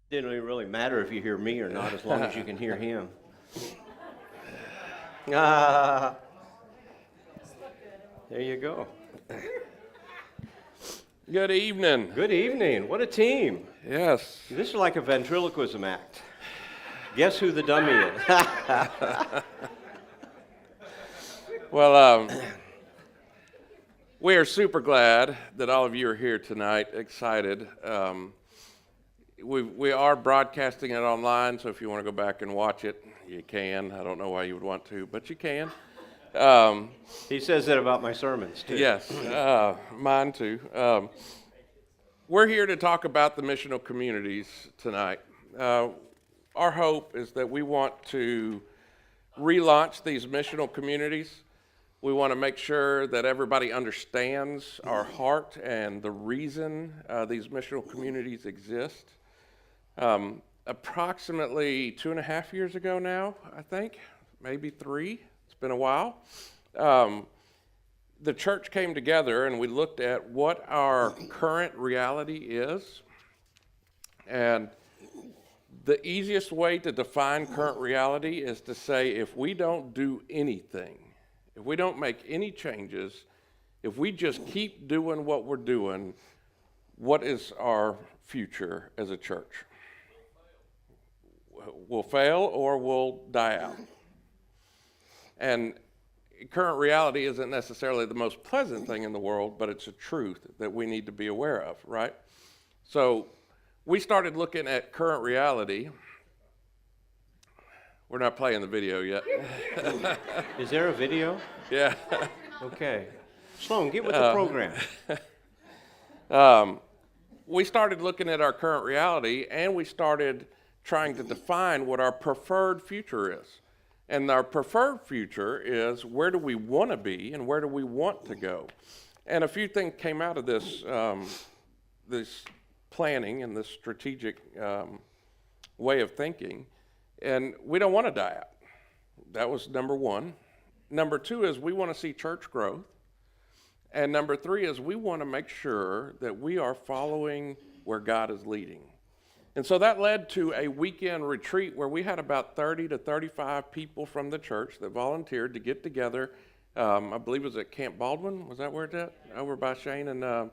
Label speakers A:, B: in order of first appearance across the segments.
A: Didn't even really matter if you hear me or not, as long as you can hear him. Ah, there you go.
B: Good evening.
A: Good evening. What a team.
B: Yes.
A: This is like a ventriloquism act. Guess who the dummy is?
B: Well, we are super glad that all of you are here tonight, excited. We are broadcasting it online, so if you want to go back and watch it, you can. I don't know why you would want to, but you can.
A: He says that about my sermons, too.
B: Yes, mine too. We're here to talk about the missional communities tonight. Our hope is that we want to relaunch these missional communities. We want to make sure that everybody understands our heart and the reason these missional communities exist. Approximately 2.5 years ago now, I think, maybe 3. It's been a while. The church came together and we looked at what our current reality is. And the easiest way to define current reality is to say if we don't do anything, if we don't make any changes, if we just keep doing what we're doing, what is our future as a church? We'll fail or we'll die out. And current reality isn't necessarily the most pleasant thing in the world, but it's a truth that we need to be aware of, right? So we started looking at current reality. We're not playing the video yet.
A: Is there a video?
B: Yeah.
A: Okay. Sloan, get with the program.
B: We started looking at our current reality, and we started trying to define what our preferred future is. And our preferred future is where do we want to be and where do we want to go? And a few things came out of this, this planning and this strategic way of thinking. And we don't want to die out. That was number one. Number two is we want to see church growth. And number three is we want to make sure that we are following where God is leading. And so that led to a weekend retreat where we had about 30 to 35 people from the church that volunteered to get together. I believe it was at Camp Baldwin. Was that where it's at? Over by Shane and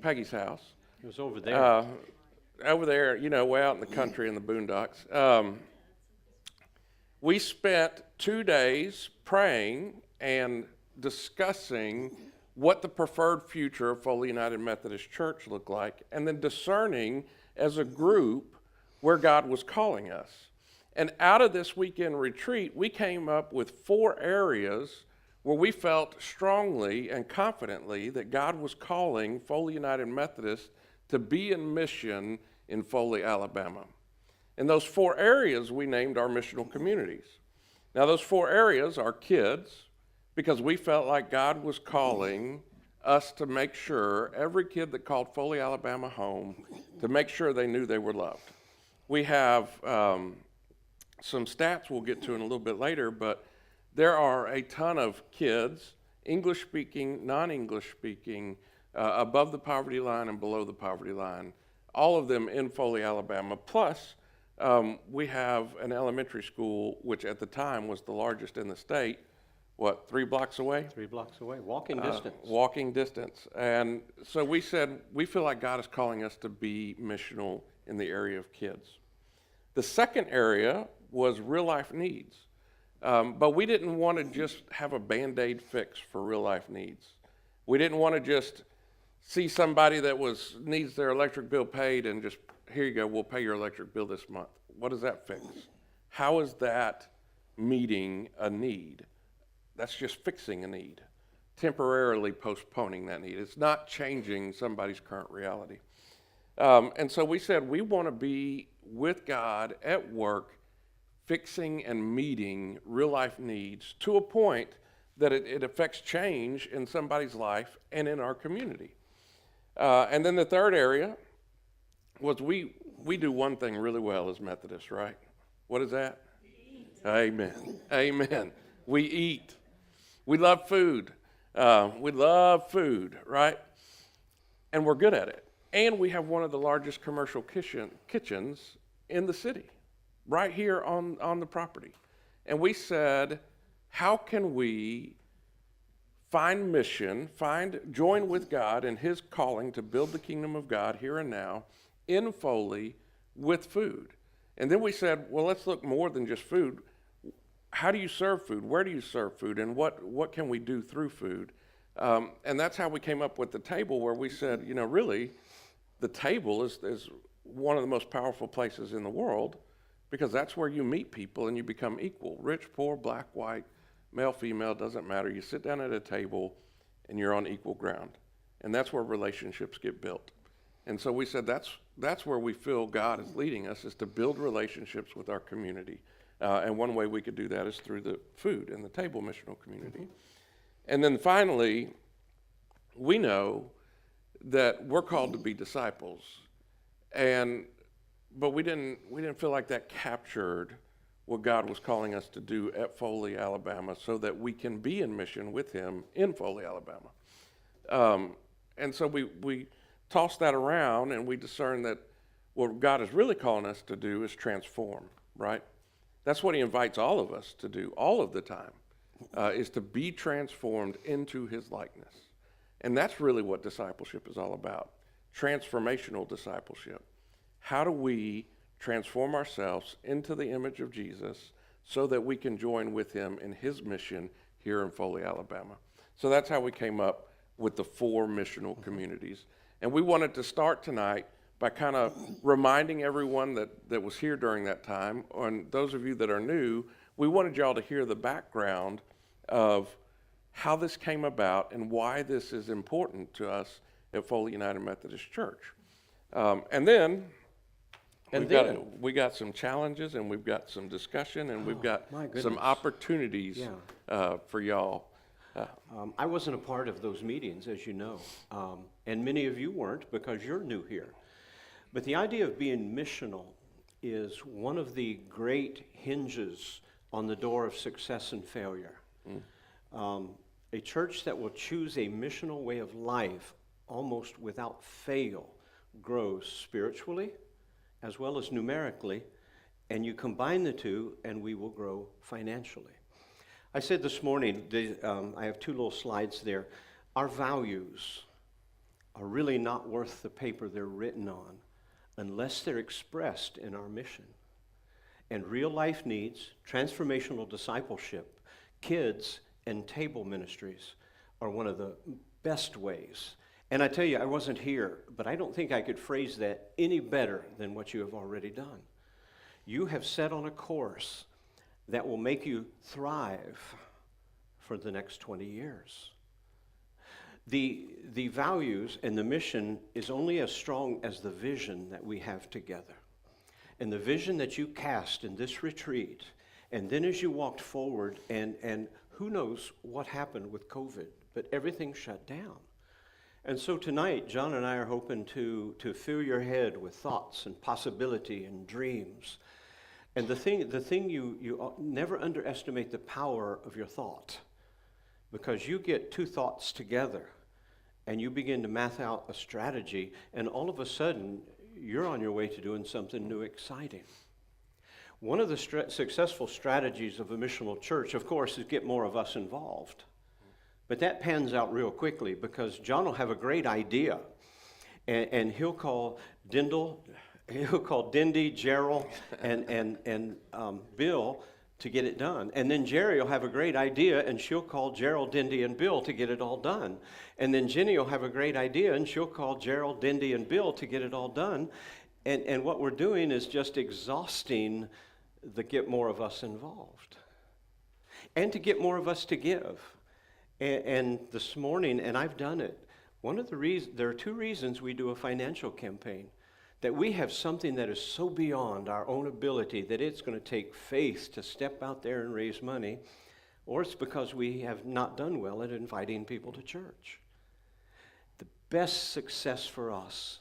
B: Peggy's house.
A: It was over there.
B: Over there, you know, way out in the country in the boondocks. We spent 2 days praying and discussing what the preferred future of Foley United Methodist Church looked like, and then discerning as a group where God was calling us. And out of this weekend retreat, we came up with 4 areas where we felt strongly and confidently that God was calling Foley United Methodist to be in mission in Foley, Alabama. And those 4 areas we named our missional communities. Now those 4 areas are kids, because we felt like God was calling us to make sure every kid that called Foley, Alabama home, to make sure they knew they were loved. We have some stats we'll get to in a little bit later, but there are a ton of kids, English-speaking, non-English-speaking, above the poverty line and below the poverty line, all of them in Foley, Alabama. Plus, we have an elementary school, which at the time was the largest in the state, 3 blocks away?
A: 3 blocks away, walking distance.
B: Walking distance. And so we said, we feel like God is calling us to be missional in the area of kids. The second area was real life needs. But we didn't want to just have a Band-Aid fix for real life needs. We didn't want to just see somebody that needs their electric bill paid and just, here you go, we'll pay your electric bill this month. What does that fix? How is that meeting a need? That's just fixing a need, temporarily postponing that need. It's not changing somebody's current reality. And so we said we want to be with God at work, fixing and meeting real life needs to a point that it affects change in somebody's life and in our community. And then the third area was we do one thing really well as Methodists, right? What is that? Eat. Amen. Amen. We eat. We love food. Right? And we're good at it. And we have one of the largest commercial kitchens in the city, right here on the property. And we said, how can we find mission, join with God in his calling to build the kingdom of God here and now in Foley with food? And then we said, well, let's look more than just food. How do you serve food? Where do you serve food? And what can we do through food? And that's how we came up with the table, where we said, really, the table is one of the most powerful places in the world, because that's where you meet people and you become equal. Rich, poor, black, white, male, female, doesn't matter. You sit down at a table and you're on equal ground. And that's where relationships get built. And so we said that's where we feel God is leading us, is to build relationships with our community. And one way we could do that is through the food and the table missional community. And then finally, we know that we're called to be disciples. But we didn't feel like that captured what God was calling us to do at Foley, Alabama, so that we can be in mission with him in Foley, Alabama. And so we tossed that around, and we discerned that what God is really calling us to do is transform, right? That's what he invites all of us to do all of the time, is to be transformed into his likeness. And that's really what discipleship is all about, transformational discipleship. How do we transform ourselves into the image of Jesus so that we can join with him in his mission here in Foley, Alabama? So that's how we came up with the 4 missional communities. And we wanted to start tonight by kind of reminding everyone that was here during that time, and those of you that are new, we wanted y'all to hear the background of how this came about and why this is important to us at Foley United Methodist Church. And then we got some challenges, and we've got some discussion, and we've got some opportunities for y'all.
A: I wasn't a part of those meetings, as you know, and many of you weren't because you're new here. But the idea of being missional is one of the great hinges on the door of success and failure. A church that will choose a missional way of life almost without fail grows spiritually as well as numerically, and you combine the two and we will grow financially. I said this morning, I have 2 little slides there, our values are really not worth the paper they're written on unless they're expressed in our mission. And real life needs, transformational discipleship, kids, and table ministries are one of the best ways. And I tell you, I wasn't here, but I don't think I could phrase that any better than what you have already done. You have set on a course that will make you thrive for the next 20 years. The values and the mission is only as strong as the vision that we have together. And the vision that you cast in this retreat, and then as you walked forward, and who knows what happened with COVID, but everything shut down. And so tonight, John and I are hoping to fill your head with thoughts and possibility and dreams. And the thing you never underestimate the power of your thought, because you get 2 thoughts together and you begin to math out a strategy, and all of a sudden you're on your way to doing something new, exciting. One of the successful strategies of a missional church, of course, is get more of us involved. But that pans out real quickly, because John will have a great idea, and he'll call Dindy, Gerald, and Bill to get it done. And then Jerry will have a great idea, and she'll call Gerald, Dindy, and Bill to get it all done. And then Jenny will have a great idea, and she'll call Gerald, Dindy, and Bill to get it all done. And what we're doing is just exhausting the get more of us involved. And to get more of us to give. And this morning, and I've done it, there are 2 reasons we do a financial campaign. That we have something that is so beyond our own ability that it's going to take faith to step out there and raise money, or it's because we have not done well at inviting people to church. The best success for us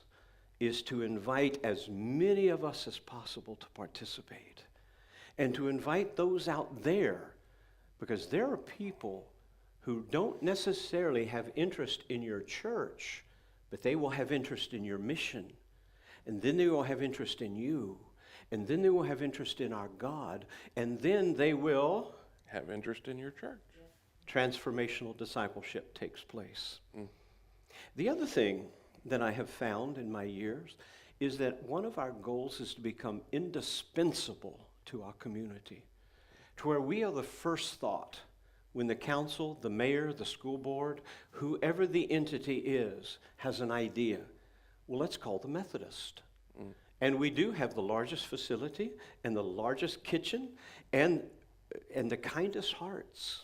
A: is to invite as many of us as possible to participate, and to invite those out there, because there are people who don't necessarily have interest in your church, but they will have interest in your mission, and then they will have interest in you, and then they will have interest in our God, and then they will
B: have interest in your church.
A: Transformational discipleship takes place. The other thing that I have found in my years is that one of our goals is to become indispensable to our community, to where we are the first thought when the council, the mayor, the school board, whoever the entity is, has an idea. Well, let's call the Methodist. And we do have the largest facility and the largest kitchen and the kindest hearts.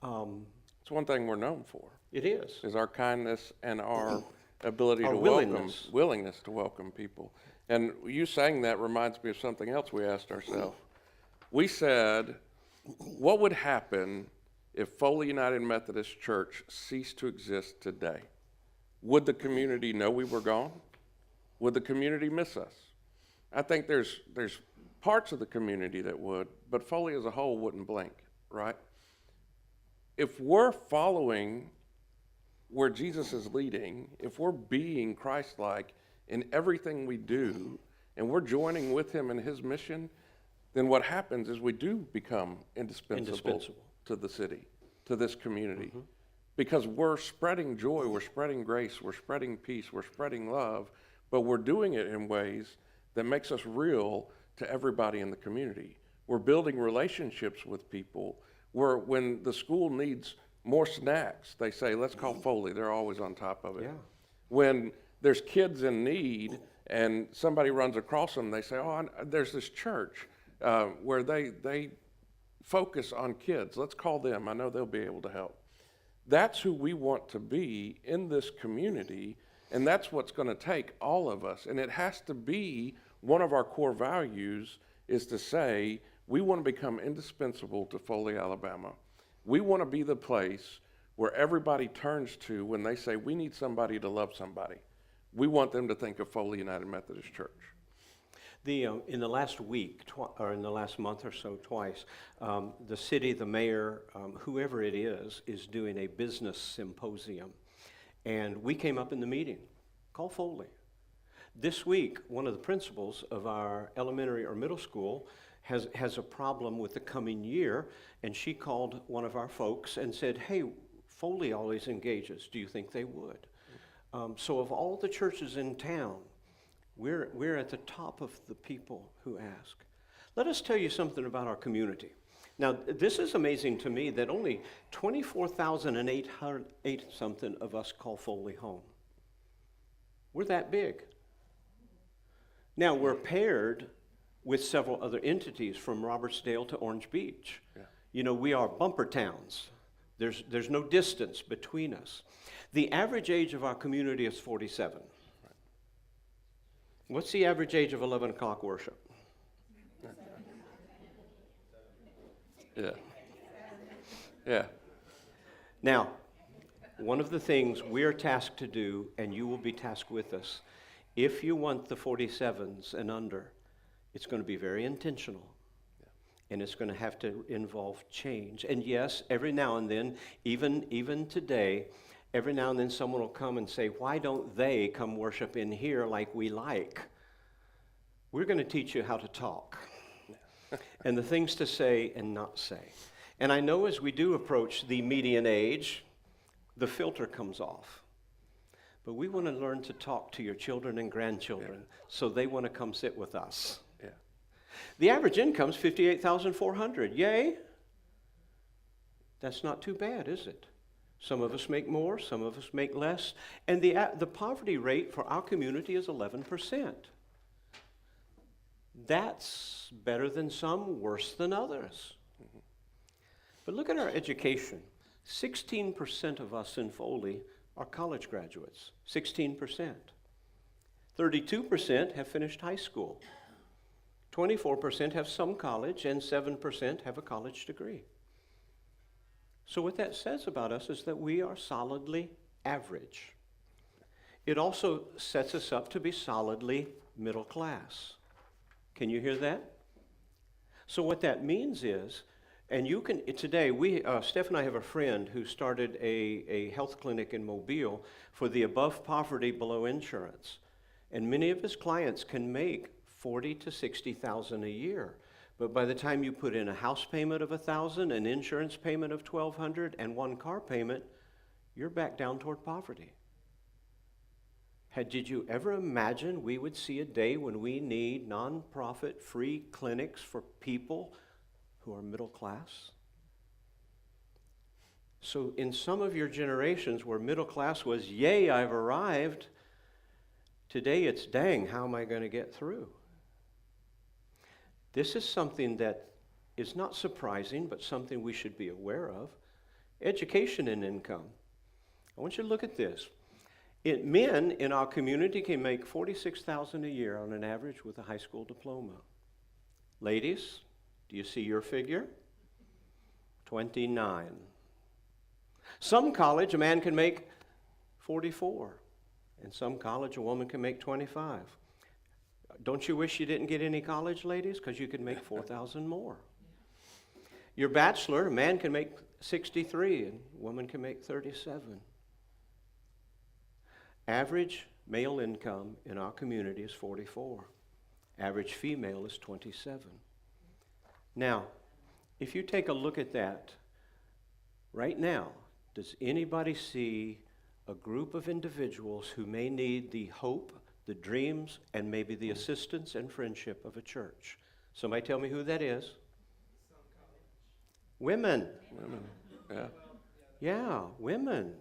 B: It's one thing we're known for.
A: It is
B: our kindness and our ability
A: Our
B: to willingness to welcome people. And you saying that reminds me of something else we asked ourselves. We said, what would happen if Foley United Methodist Church ceased to exist today? Would the community know we were gone? Would the community miss us? I think there's parts of the community that would, but Foley as a whole wouldn't blink, right? If we're following where Jesus is leading, if we're being Christ-like in everything we do, and we're joining with him in his mission, then what happens is we do become indispensable. To the city, to this community. Because we're spreading joy, we're spreading grace, we're spreading peace, we're spreading love, but we're doing it in ways that makes us real to everybody in the community. We're building relationships with people where when the school needs more snacks, they say, let's call Foley. They're always on top of it.
A: Yeah.
B: When there's kids in need and somebody runs across them, they say, there's this church where they focus on kids. Let's call them. I know they'll be able to help. That's who we want to be in this community, and that's what's going to take all of us. And it has to be one of our core values is to say we want to become indispensable to Foley, Alabama. We want to be the place where everybody turns to when they say we need somebody to love somebody. We want them to think of Foley United Methodist Church.
A: In the last week, or in the last month or so, twice, the city, the mayor, whoever it is doing a business symposium. And we came up in the meeting, call Foley. This week, one of the principals of our elementary or middle school has a problem with the coming year, and she called one of our folks and said, hey, Foley always engages. Do you think they would? So of all the churches in town, we're at the top of the people who ask. Let us tell you something about our community. Now, this is amazing to me that only 24,808 something of us call Foley home. We're that big. Now, we're paired with several other entities from Robertsdale to Orange Beach. Yeah. You know, we are bumper towns. There's no distance between us. The average age of our community is 47. What's the average age of 11 o'clock worship? Yeah. Now, one of the things we are tasked to do, and you will be tasked with us, if you want the 47s and under, it's going to be very intentional. And it's going to have to involve change. And yes, every now and then, even today, every now and then someone will come and say, why don't they come worship in here like we like? We're going to teach you how to talk and the things to say and not say. And I know as we do approach the median age, the filter comes off. But we want to learn to talk to your children and grandchildren so they want to come sit with us. Yeah. The average income is $58,400. Yay? That's not too bad, is it? Some of us make more, some of us make less. And the poverty rate for our community is 11%. That's better than some, worse than others. Mm-hmm. But look at our education. 16% of us in Foley are college graduates. 16%. 32% have finished high school. 24% have some college, and 7% have a college degree. So what that says about us is that we are solidly average. It also sets us up to be solidly middle class. Can you hear that? So what that means is And you can, today, Steph and I have a friend who started a health clinic in Mobile for the above poverty, below insurance. And many of his clients can make 40 to 60,000 a year. But by the time you put in a house payment of 1,000, an insurance payment of 1,200, and one car payment, you're back down toward poverty. Did you ever imagine we would see a day when we need nonprofit free clinics for people who are middle class? So in some of your generations where middle class was, yay, I've arrived, today it's, dang, how am I going to get through? This is something that is not surprising, but something we should be aware of. Education and income. I want you to look at this. Men in our community can make $46,000 a year on an average with a high school diploma. Ladies, do you see your figure? 29. Some college, a man can make 44. In some college, a woman can make 25. Don't you wish you didn't get any college, ladies? Because you could make 4,000 more. Your bachelor, a man can make 63, and a woman can make 37. Average male income in our community is 44. Average female is 27. Now, if you take a look at that, right now, does anybody see a group of individuals who may need the hope, the dreams, and maybe the assistance and friendship of a church? Somebody tell me who that is. Women.
B: Women, yeah.
A: Yeah, women.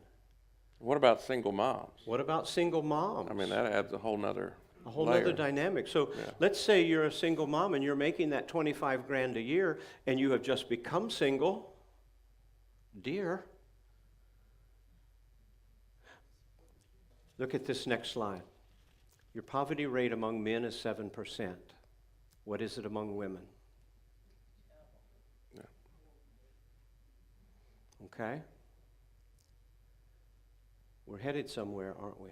B: What about single moms?
A: What about single moms?
B: I mean, that adds a whole nother
A: other dynamic. So
B: Yeah.
A: let's say you're a single mom and you're making that 25 grand a year and you have just become single. Dear, look at this next slide. Your poverty rate among men is 7%. What is it among women?
B: Yeah.
A: Okay? We're headed somewhere, aren't we?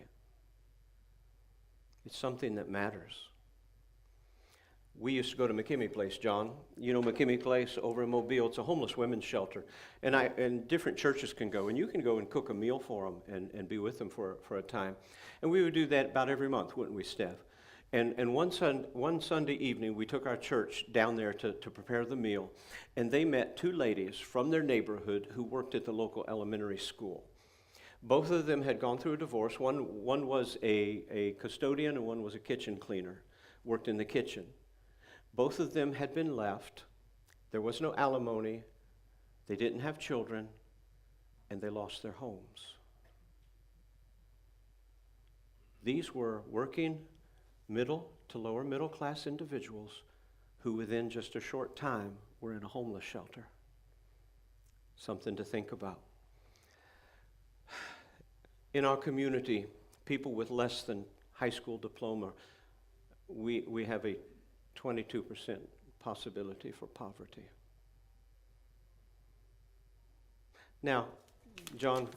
A: It's something that matters. We used to go to McKimmy Place, John. You know McKimmy Place over in Mobile. It's a homeless women's shelter. And different churches can go. And you can go and cook a meal for them and be with them for a time. And we would do that about every month, wouldn't we, Steph? And one Sunday evening, we took our church down there to prepare the meal. And they met two ladies from their neighborhood who worked at the local elementary school. Both of them had gone through a divorce. One was a custodian and one was a kitchen cleaner, worked in the kitchen. Both of them had been left. There was no alimony. They didn't have children, and they lost their homes. These were working middle to lower middle class individuals who within just a short time were in a homeless shelter. Something to think about. In our community, people with less than high school diploma, we have a 22% possibility for poverty. Now, John,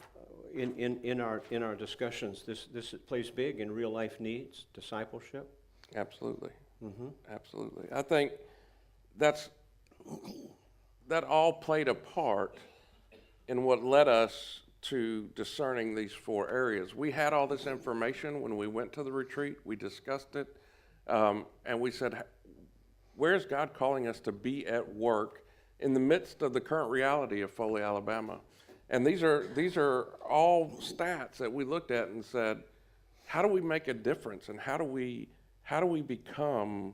A: in our discussions, this plays big in real life needs, discipleship.
B: Absolutely.
A: Mm-hmm.
B: Absolutely. I think that all played a part in what led us to discerning these four areas. We had all this information when we went to the retreat. We discussed it, and we said, where's God calling us to be at work in the midst of the current reality of Foley, Alabama? And these are all stats that we looked at and said, how do we make a difference, and how do we become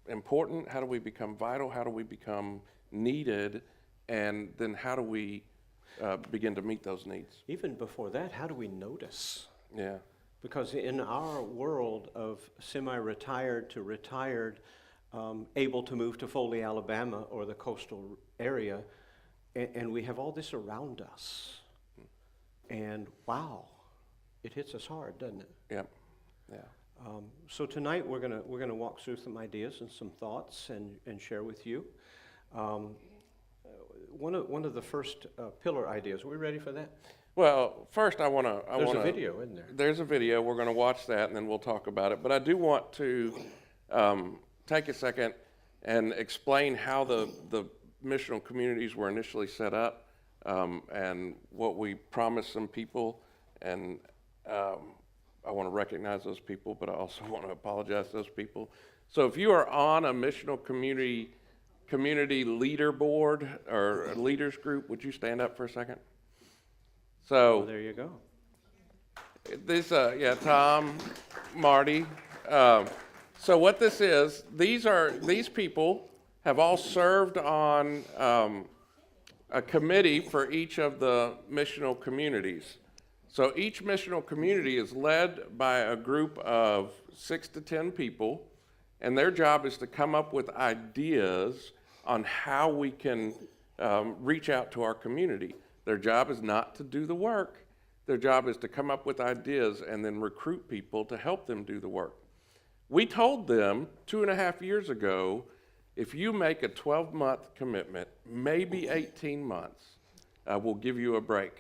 B: important? How do we become vital? How do we become needed? And then how do we begin to meet those needs?
A: Even before that, how do we notice?
B: Yeah.
A: Because in our world of semi-retired to retired, able to move to Foley, Alabama, or the coastal area, and we have all this around us. And wow, it hits us hard, doesn't it?
B: Yep. Yeah.
A: So tonight we're gonna walk through some ideas and some thoughts and share with you. one of the first pillar ideas. Are we ready for that?
B: Well, first I want to.
A: There's a video, isn't there?
B: There's a video. We're going to watch that, and then we'll talk about it. But I do want to take a second and explain how the missional communities were initially set up, and what we promised some people. And I want to recognize those people, but I also want to apologize to those people. So if you are on a missional community leaderboard or a leaders group, would you stand up for a second? So
A: Oh, there you go.
B: this, Tom, Marty. So what this is, these people have all served on a committee for each of the missional communities. So each missional community is led by a group of 6 to 10 people, and their job is to come up with ideas on how we can reach out to our community. Their job is not to do the work. Their job is to come up with ideas and then recruit people to help them do the work. We told them 2.5 years ago, if you make a 12-month commitment, maybe 18 months, we'll give you a break.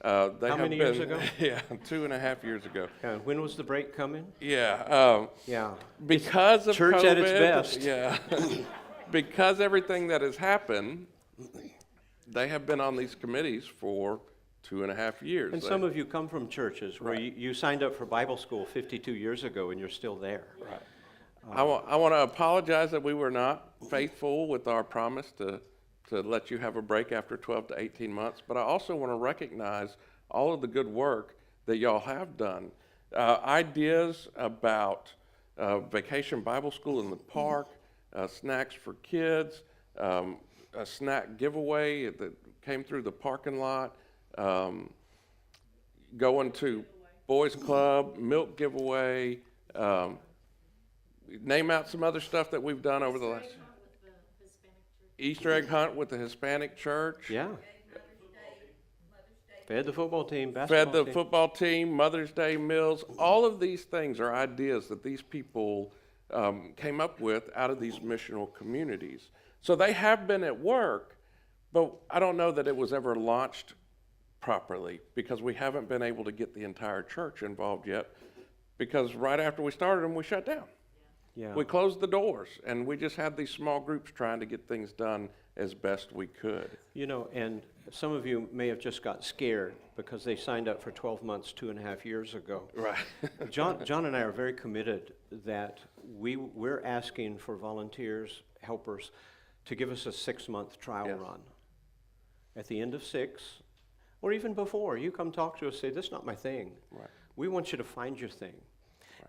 A: How many years ago?
B: Yeah, 2.5 years ago.
A: When was the break coming?
B: Yeah.
A: Yeah.
B: Because of
A: Church
B: COVID,
A: at its best.
B: Yeah. Because everything that has happened, they have been on these committees for 2.5 years.
A: And some of you come from churches where you signed up for Bible school 52 years ago and you're still there.
B: Right. I want to apologize that we were not faithful with our promise to let you have a break after 12 to 18 months, but I also want to recognize all of the good work that y'all have done. Ideas about vacation Bible school in the park, snacks for kids, a snack giveaway that came through the parking lot, going to Boys Club, milk giveaway, name out some other stuff that we've done over the last... Easter egg hunt with the Hispanic church.
A: Yeah. Fed the football team,
B: Fed
A: basketball
B: the
A: team.
B: football team, Mother's Day meals. All of these things are ideas that these people came up with out of these missional communities. So they have been at work, but I don't know that it was ever launched properly because we haven't been able to get the entire church involved yet, because right after we started them, we shut down.
A: Yeah.
B: We closed the doors, and we just had these small groups trying to get things done as best we could.
A: You know, and some of you may have just got scared because they signed up for 12 months 2.5 years ago.
B: Right.
A: John and I are very committed that we're asking for volunteers, helpers, to give us a 6-month trial
B: Yes.
A: run. At the end of 6, or even before, you come talk to us, say, this is not my thing.
B: Right.
A: We want you to find your thing.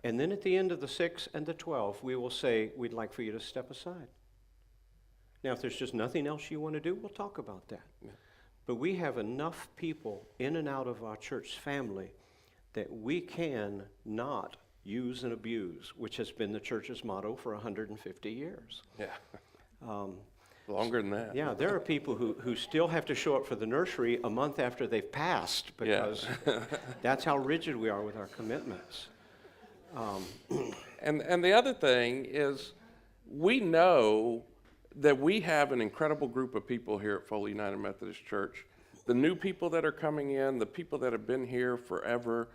A: And then at the end of the 6 and the 12, we will say, we'd like for you to step aside. Now, if there's just nothing else you want to do, we'll talk about that.
B: Yeah.
A: But we have enough people in and out of our church family that we can not use and abuse, which has been the church's motto for 150 years.
B: Yeah. Longer than that.
A: Yeah, there are people who still have to show up for the nursery a month after they've passed because that's how rigid we are with our commitments.
B: And the other thing is, we know that we have an incredible group of people here at Foley United Methodist Church. The new people that are coming in, the people that have been here forever,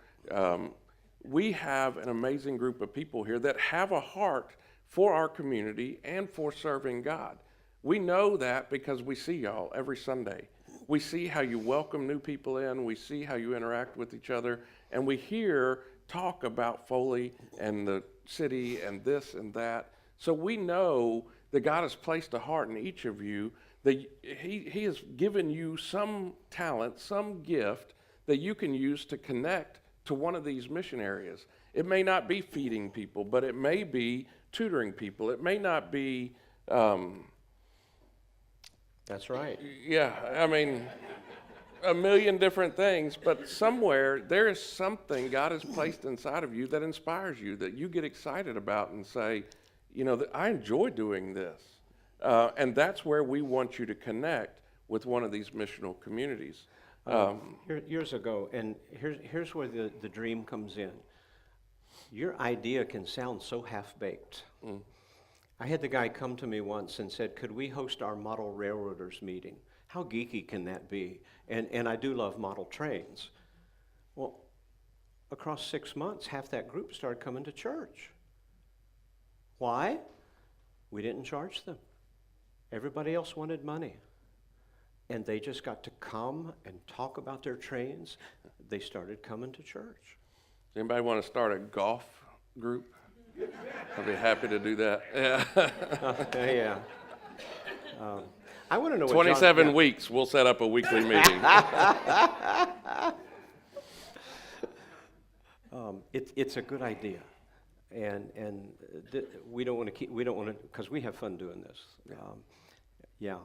B: we have an amazing group of people here that have a heart for our community and for serving God. We know that because we see y'all every Sunday. We see how you welcome new people in, we see how you interact with each other, and we hear talk about Foley and the city and this and that. So we know that God has placed a heart in each of you, that he has given you some talent, some gift that you can use to connect to one of these mission areas. It may not be feeding people, but it may be tutoring people. It may not be,
A: That's right.
B: I mean, a million different things, but somewhere there is something God has placed inside of you that inspires you, that you get excited about and say, you know, I enjoy doing this. And that's where we want you to connect with one of these missional communities.
A: Years ago, and here's where the dream comes in. Your idea can sound so half-baked. I had the guy come to me once and said, could we host our model railroaders meeting? How geeky can that be? And I do love model trains. Well, across 6 months, half that group started coming to church. Why? We didn't charge them. Everybody else wanted money. And they just got to come and talk about their trains. They started coming to church.
B: Anybody want to start a golf group? I'd be happy to do that. Yeah.
A: Yeah. I want to know what
B: 27
A: John,
B: weeks, we'll set up a weekly meeting.
A: It's a good idea, and we don't want to because we have fun doing this. Yeah.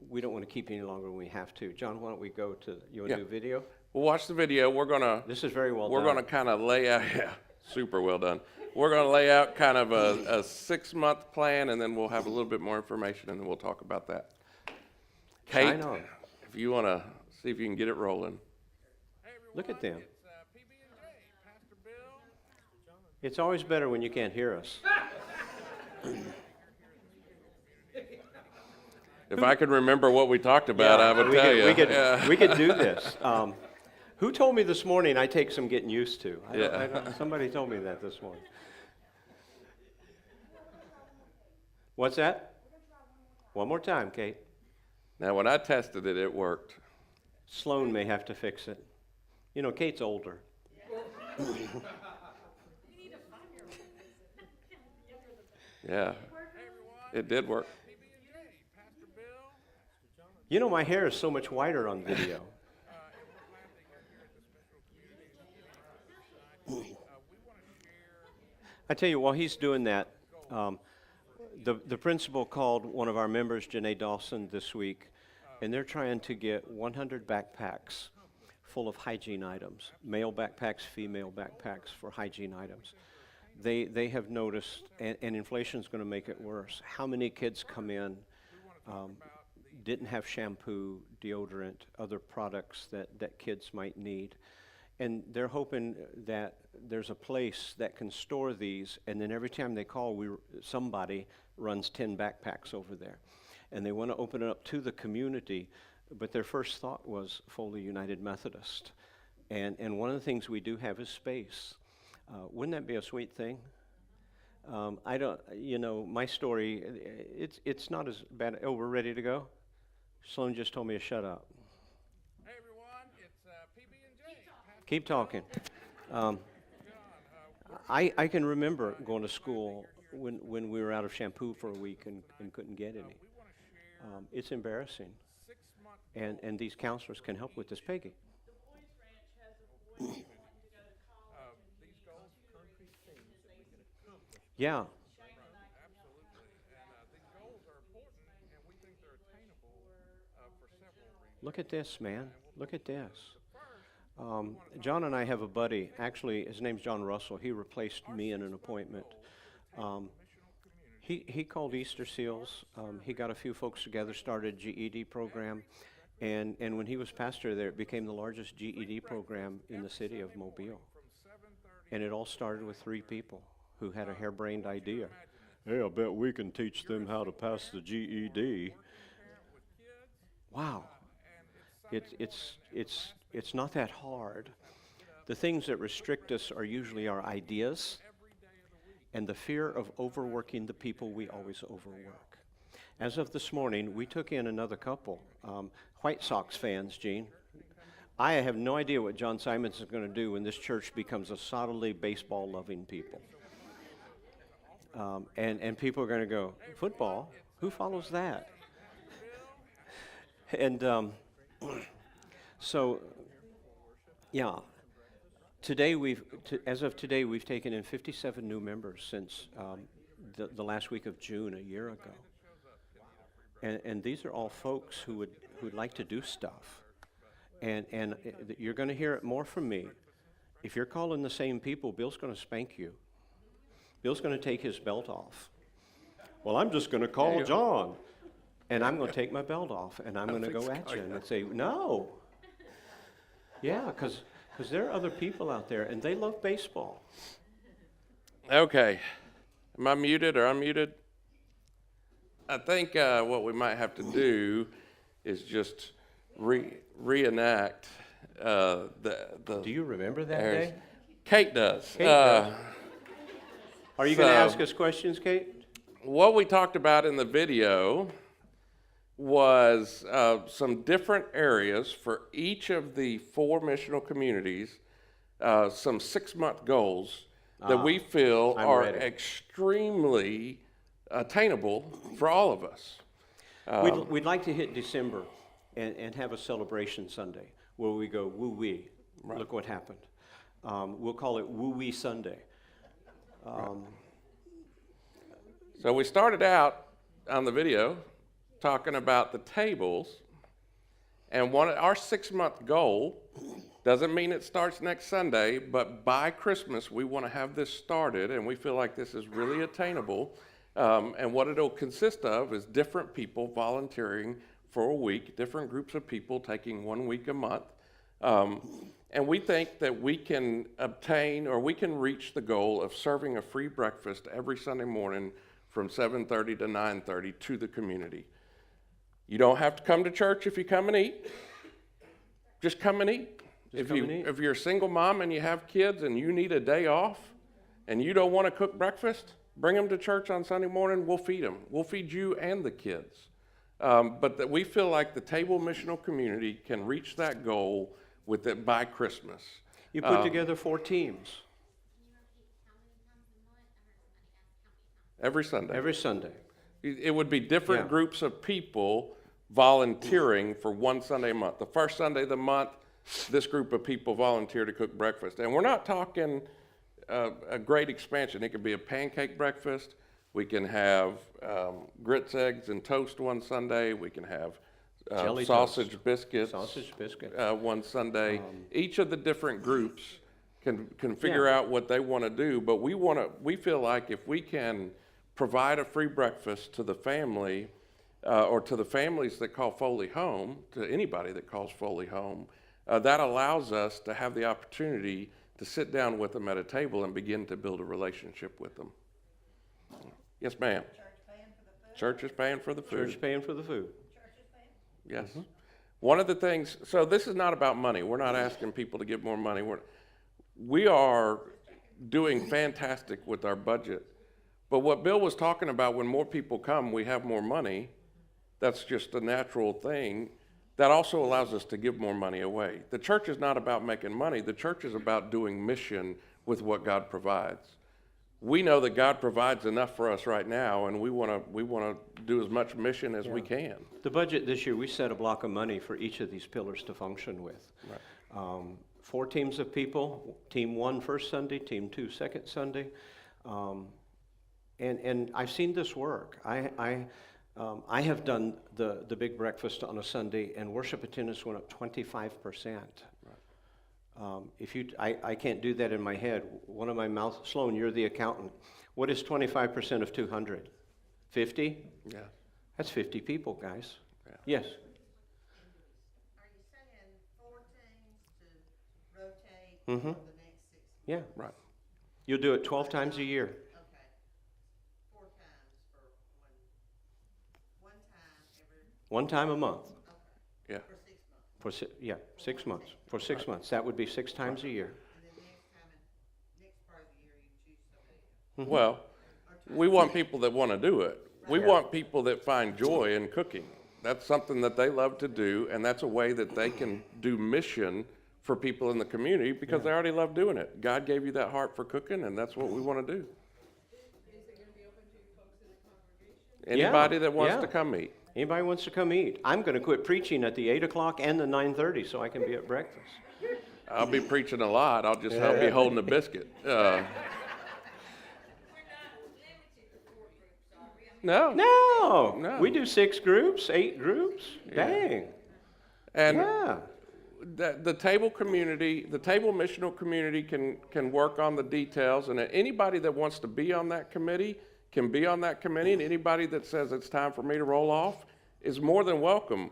A: We don't want to keep any longer than we have to. John, why don't we go to, you want to do video?
B: We'll watch the video.
A: This is very well done.
B: We're gonna kind of lay out, yeah, super well done. We're gonna lay out kind of a 6-month plan, and then we'll have a little bit more information, and then we'll talk about that. Kate,
A: Shine on.
B: if you want to see if you can get it rolling.
A: Look at them.
B: It's PB&J, Pastor Bill.
A: It's always better when you can't hear us.
B: If I could remember what we talked about, I would tell you.
A: We could do this. Who told me this morning I take some getting used to? Somebody told me that this morning. What's that? One more time, Kate.
B: Now, when I tested it, it worked.
A: Sloan may have to fix it. You know, Kate's older.
B: Yeah, it did work.
A: You know, my hair is so much whiter on video. I tell you, while he's doing that, the principal called one of our members, Janae Dawson, this week, and they're trying to get 100 backpacks full of hygiene items, male backpacks, female backpacks for hygiene items. They have noticed, and inflation's going to make it worse, how many kids come in, didn't have shampoo, deodorant, other products that kids might need. And they're hoping that there's a place that can store these, and then every time they call, somebody runs 10 backpacks over there. And they want to open it up to the community, but their first thought was Foley United Methodist. And one of the things we do have is space. Wouldn't that be a sweet thing? I don't, my story, it's not as bad. Oh, we're ready to go? Sloan just told me to shut up.
B: Hey, everyone, it's PB&J.
A: Keep talking. I can remember going to school when we were out of shampoo for a week and couldn't get any. It's embarrassing. And these counselors can help with this. Peggy. Yeah. Look at this, man. Look at this. John and I have a buddy. Actually, his name's John Russell. He replaced me in an appointment. He called Easter Seals. He got a few folks together, started a GED program. And when he was pastor there, it became the largest GED program in the city of Mobile. And it all started with 3 people who had a harebrained idea. Hey, I bet we can teach them how to pass the GED. Wow. It's not that hard. The things that restrict us are usually our ideas and the fear of overworking the people we always overwork. As of this morning, we took in another couple, White Sox fans, Gene. I have no idea what John Simons is going to do when this church becomes a solidly baseball-loving people. And people are going to go, football? Who follows that? And so, yeah, today as of today, we've taken in 57 new members since the last week of June a year ago. And these are all folks who'd like to do stuff. And you're going to hear it more from me. If you're calling the same people, Bill's going to spank you. Bill's going to take his belt off. Well, I'm just going to call John. And I'm going to take my belt off, and I'm going to go at you and say, no. Yeah, because there are other people out there, and they love baseball.
B: Okay. Am I muted or unmuted? I think what we might have to do is just reenact the.
A: Do you remember that
B: airs.
A: day?
B: Kate does.
A: Kate does. Are you going to
B: so-
A: ask us questions, Kate?
B: What we talked about in the video was some different areas for each of the 4 missional communities, some 6-month goals that we feel
A: I'm
B: are
A: ready.
B: extremely attainable for all of us.
A: We'd like to hit December and have a celebration Sunday where we go woo-wee. Look what happened. We'll call it woo-wee Sunday.
B: So we started out on the video talking about the tables, and our 6-month goal doesn't mean it starts next Sunday, but by Christmas we want to have this started, and we feel like this is really attainable. And what it'll consist of is different people volunteering for a week, different groups of people taking 1 week a month. And we think that we can obtain, or we can reach the goal of serving a free breakfast every Sunday morning from 7:30 to 9:30 to the community. You don't have to come to church if you come and eat. Just come and eat. If you're a single mom and you have kids and you need a day off and you don't want to cook breakfast, bring them to church on Sunday morning. We'll feed them. We'll feed you and the kids. But that we feel like the Table Missional community can reach that goal with it by Christmas.
A: You put together 4 teams
B: Every Sunday.
A: every Sunday.
B: It would be different
A: Yeah.
B: groups of people volunteering for 1 Sunday a month. The first Sunday of the month, this group of people volunteer to cook breakfast. And we're not talking a great expansion. It could be a pancake breakfast. We can have grits, eggs, and toast one Sunday. We can have
A: Jelly
B: sausage
A: toast.
B: biscuits.
A: Sausage biscuit.
B: One Sunday. Each of the different groups can figure out what they want to do, but we feel like if we can provide a free breakfast to the family, or to the families that call Foley home, to anybody that calls Foley home, that allows us to have the opportunity to sit down with them at a table and begin to build a relationship with them. Yes, ma'am. Church is paying for the food.
A: Church paying for the food.
B: Yes. One of the things, so this is not about money. We're not asking people to give more money. We are doing fantastic with our budget. But what Bill was talking about, when more people come, we have more money. That's just a natural thing. That also allows us to give more money away. The church is not about making money. The church is about doing mission with what God provides. We know that God provides enough for us right now, and we want to do as much mission as we can.
A: The budget this year, we set a block of money for each of these pillars to function with.
B: Right.
A: 4 teams of people, team 1 first Sunday, team 2 second Sunday. And I've seen this work. I have done the big breakfast on a Sunday, and worship attendance went up 25%. I can't do that in my head. One of my mouths, Sloan, you're the accountant. What is 25% of 200? 50?
B: Yeah.
A: That's 50 people, guys.
B: Yeah.
A: Yes.
C: Are you saying 4 teams to rotate
A: Mhm.
C: for the next 6 months?
A: Yeah.
B: Right.
A: You'll do it 12 times a year.
C: Okay. 4 times for one time every,
A: 1 time a month.
C: okay,
B: Yeah.
C: for 6 months.
A: For 6 months. For 6 months. That would be 6 times a year.
C: And then next part of the year, you choose somebody else.
B: Well, we want people that want to do it. We
A: Yeah.
B: want people that find joy in cooking. That's something that they love to do, and that's a way that they can do mission for people in the community because they already love doing it. God gave you that heart for cooking, and that's what we want to do. Anybody that wants
A: Yeah.
B: to come eat.
A: Anybody wants to come eat? I'm going to quit preaching at the 8 o'clock and the 9:30 so I can be at breakfast.
B: I'll be preaching a lot. I'll be holding a biscuit. No.
A: No.
B: No.
A: We do 6 groups, 8 groups. Dang.
B: And
A: Yeah.
B: the table community, the table missional community can work on the details, and anybody that wants to be on that committee can be on that committee, and anybody that says it's time for me to roll off is more than welcome.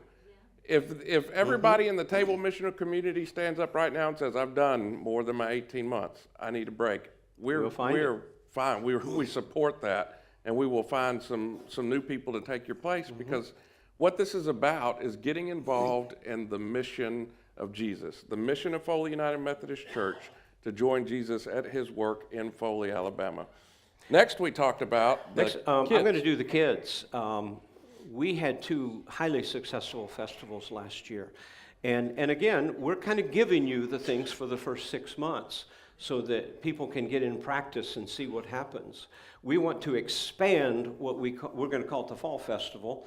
B: If everybody in the table missional community stands up right now and says, I've done more than my 18 months, I need a break, we're fine. We support that, and we will find some new people to take your place because What this is about is getting involved in the mission of Jesus, the mission of Foley United Methodist Church to join Jesus at his work in Foley, Alabama. Next, we talked about the
A: Next, I'm
B: kids.
A: going to do the kids. We had 2 highly successful festivals last year. And again, we're kind of giving you the things for the first 6 months so that people can get in practice and see what happens. We want to expand what we're going to call it the Fall Festival.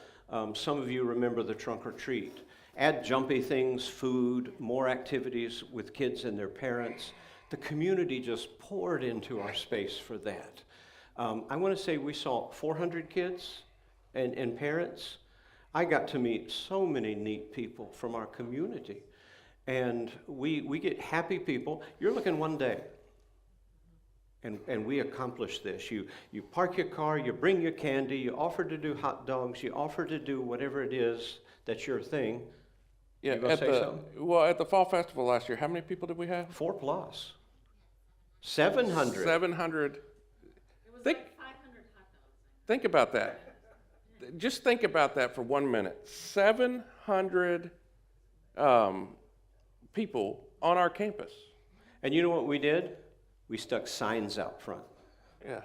A: Some of you remember the trunk or treat. Add jumpy things, food, more activities with kids and their parents. The community just poured into our space for that. I want to say we saw 400 kids and parents. I got to meet so many neat people from our community. And we get happy people. You're looking one day. And we accomplish this. You park your car, you bring your candy, you offer to do hot dogs, you offer to do whatever it is that's your thing.
B: Yeah,
A: You gonna say something?
B: well, at the Fall Festival last year, how many people did we have?
A: 4 plus. 700.
B: 700.
D: It was
B: Think-
D: like 500 hot dogs.
B: Think about that. Just think about that for 1 minute. 700 people on our campus.
A: And you know what we did? We stuck signs out front.
B: Yeah.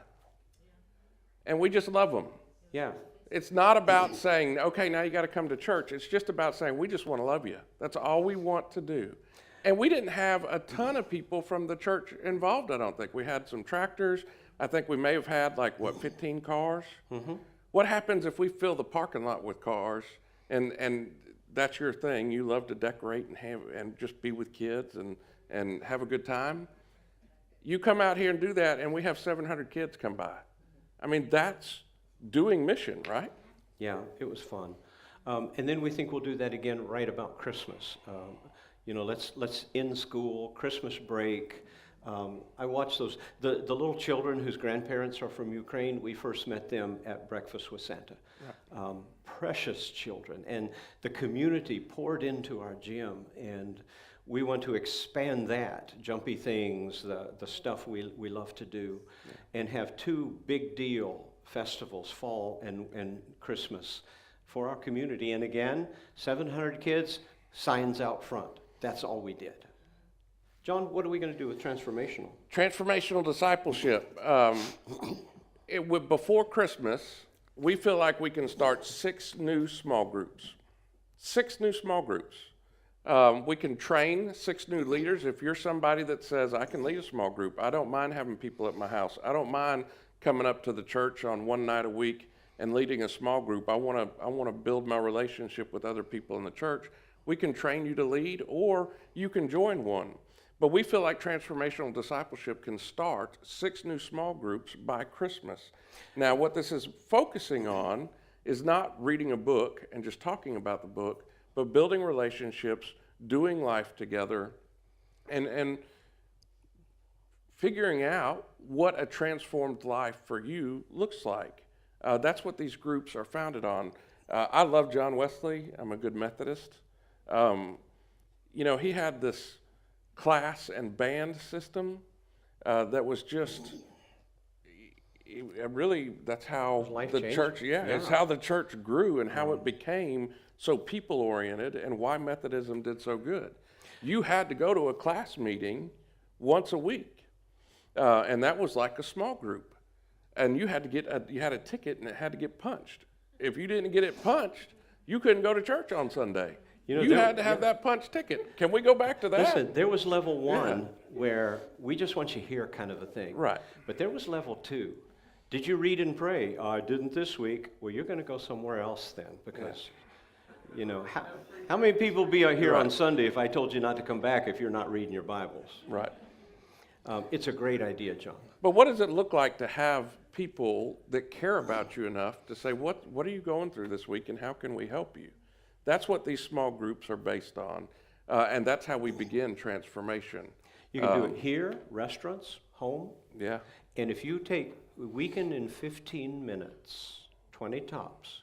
B: And we just love them.
A: Yeah.
B: It's not about saying, okay, now you got to come to church. It's just about saying, we just want to love you. That's all we want to do. And we didn't have a ton of people from the church involved, I don't think. We had some tractors. I think we may have had 15 cars? Mm-hmm. What happens if we fill the parking lot with cars and that's your thing? You love to decorate and just be with kids and have a good time? You come out here and do that, and we have 700 kids come by. I mean, that's doing mission, right?
A: Yeah, it was fun. And then we think we'll do that again right about Christmas. Let's end school, Christmas break. I watch those, the little children whose grandparents are from Ukraine. We first met them at Breakfast with Santa. Right. Precious children. And the community poured into our gym, and we want to expand that, jumpy things, the stuff we love to do, and have 2 big deal festivals, fall and Christmas, for our community. And again, 700 kids, signs out front. That's all we did. John, what are we going to do with transformational?
B: Transformational discipleship. Before Christmas, we feel like we can start 6 new small groups. 6 new small groups. We can train 6 new leaders. If you're somebody that says, I can lead a small group, I don't mind having people at my house. I don't mind coming up to the church on one night a week and leading a small group. I want to build my relationship with other people in the church. We can train you to lead, or you can join one. But we feel like transformational discipleship can start 6 new small groups by Christmas. Now, what this is focusing on is not reading a book and just talking about the book, but building relationships, doing life together, and figuring out what a transformed life for you looks like. That's what these groups are founded on. I love John Wesley. I'm a good Methodist. He had this class and band system that was just really, that's how the church, it's how the church grew and how it became so people-oriented and why Methodism did so good. You had to go to a class meeting once a week, and that was like a small group. And you had a ticket, and it had to get punched. If you didn't get it punched, you couldn't go to church on Sunday. You had to have that punch ticket. Can we go back to that?
A: Listen, there was level 1 where we just want you here kind of a thing.
B: Right.
A: But there was level 2. Did you read and pray? I didn't this week. Well, you're going to go somewhere else then, because, how many people would be here on Sunday if I told you not to come back if you're not reading your Bibles?
B: Right.
A: It's a great idea, John.
B: But what does it look like to have people that care about you enough to say, what are you going through this week, and how can we help you? That's what these small groups are based on, and that's how we begin transformation.
A: You can do it here, restaurants, home.
B: Yeah.
A: And if you we can in 15 minutes, 20 tops,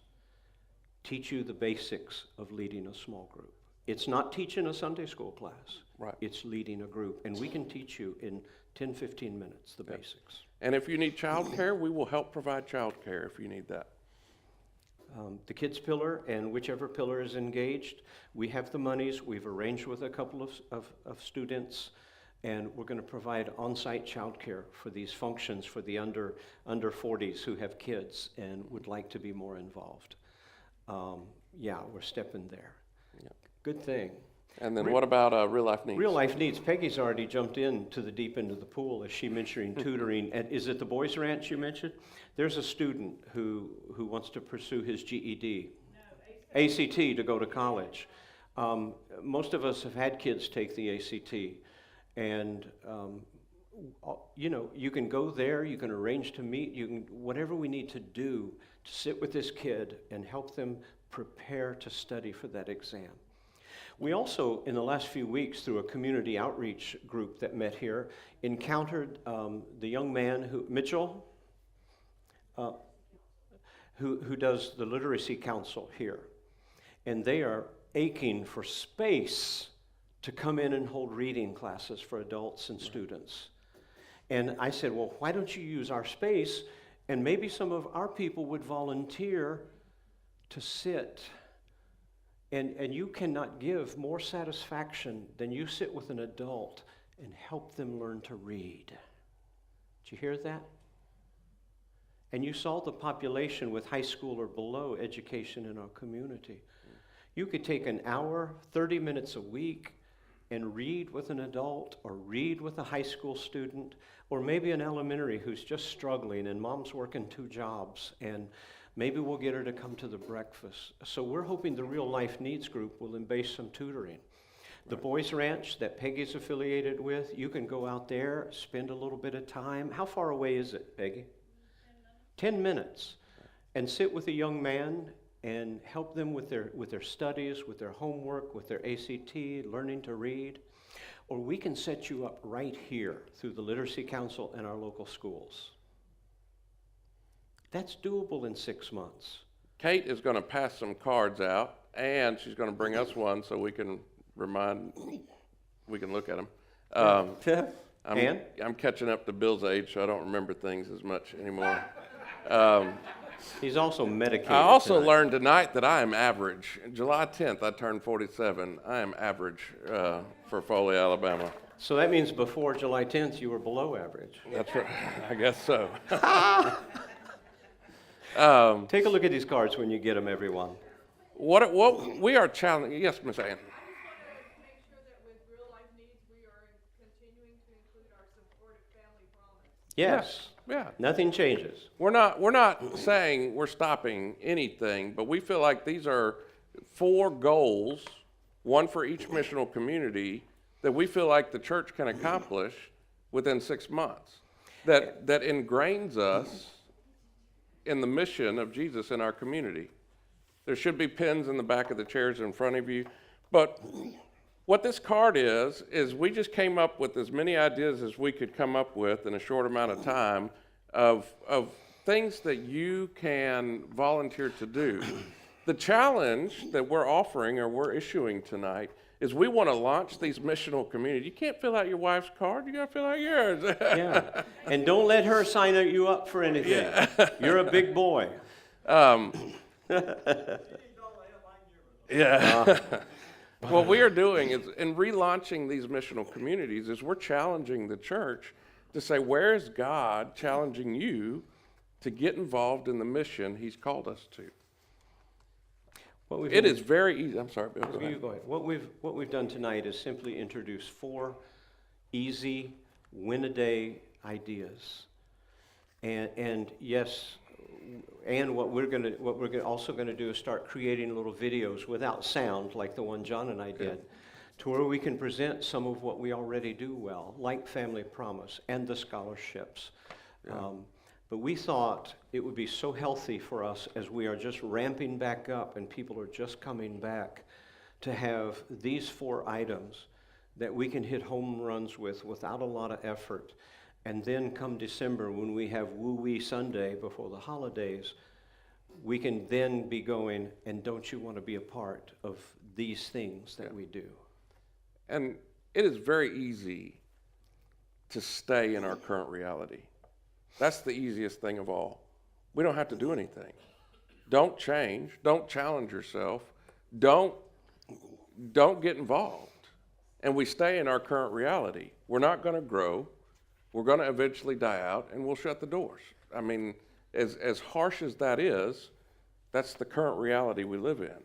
A: teach you the basics of leading a small group. It's not teaching a Sunday school class.
B: Right.
A: It's leading a group, and we can teach you in 10, 15 minutes the basics.
B: And if you need childcare, we will help provide childcare if you need that.
A: the kids pillar and whichever pillar is engaged. We have the monies. We've arranged with a couple of students, and we're going to provide on-site childcare for these functions for the under 40s who have kids and would like to be more involved. Yeah, we're stepping there.
B: Yep.
A: Good thing.
B: And then what about real life needs?
A: Real life needs. Peggy's already jumped into the deep end of the pool as she mentioning tutoring. And is it the Boys Ranch you mentioned? There's a student who wants to pursue his GED, ACT to go to college. Most of us have had kids take the ACT, and you know, you can go there, you can arrange to meet, you can whatever we need to do to sit with this kid and help them prepare to study for that exam. We also, in the last few weeks, through a community outreach group that met here, encountered the young man Mitchell, who does the Literacy Council here. And they are aching for space to come in and hold reading classes for adults and students. And I said, well, why don't you use our space, and maybe some of our people would volunteer to sit. And you cannot give more satisfaction than you sit with an adult and help them learn to read. Did you hear that? And you saw the population with high school or below education in our community. You could take an hour, 30 minutes a week, and read with an adult or read with a high school student or maybe an elementary who's just struggling and mom's working 2 jobs, and maybe we'll get her to come to the breakfast. So we're hoping the Real Life Needs group will embrace some tutoring. The Boys Ranch that Peggy's affiliated with, you can go out there, spend a little bit of time. How far away is it, Peggy? 10 minutes. And sit with a young man and help them with their studies, with their homework, with their ACT, learning to read. Or we can set you up right here through the Literacy Council and our local schools. That's doable in 6 months.
B: Kate is going to pass some cards out, and she's going to bring us one so we can look at them. I'm catching up to Bill's age, so I don't remember things as much anymore.
A: He's also medicated.
B: I also
A: tonight.
B: learned tonight that I am average. July 10th, I turned 47. I am average for Foley, Alabama.
A: So that means before July 10th, you were below average.
B: That's right. I guess so.
A: Take a look at these cards when you get them, everyone.
B: What we are challenging, yes, Miss Ann.
D: Make sure that with Real Life Needs, we are continuing to include our supportive family promise.
A: Yes.
B: Yeah.
A: Nothing changes.
B: We're not saying we're stopping anything, but we feel like these are 4 goals, one for each missional community, that we feel like the church can accomplish within 6 months. That ingrains us in the mission of Jesus in our community. There should be pins in the back of the chairs in front of you. But what this card is we just came up with as many ideas as we could come up with in a short amount of time of things that you can volunteer to do. The challenge that we're offering or we're issuing tonight is we want to launch these missional communities. You can't fill out your wife's card. You got to fill out yours.
A: Yeah. And don't let her sign you up for anything.
B: Yeah.
A: You're a big boy.
B: Yeah. What we are doing is, in relaunching these missional communities, is we're challenging the church to say, where is God challenging you to get involved in the mission He's called us to? It is very easy. I'm sorry, Bill. Go ahead.
A: You go ahead. What we've done tonight is simply introduce 4 easy, win-a-day ideas. And yes, and what we're also going to do is start creating little videos without sound, like the one John and I did, to where we can present some of what we already do well, like Family Promise and the scholarships.
B: Yeah.
A: But we thought it would be so healthy for us as we are just ramping back up and people are just coming back to have these 4 items that we can hit home runs with without a lot of effort. And then come December, when we have Woo-Wee Sunday before the holidays, we can then be going, and don't you want to be a part of these things that we do?
B: And it is very easy to stay in our current reality. That's the easiest thing of all. We don't have to do anything. don't change, don't challenge yourself, don't get involved, and we stay in our current reality, we're not going to grow. We're going to eventually die out, and we'll shut the doors. I mean, as harsh as that is, that's the current reality we live in.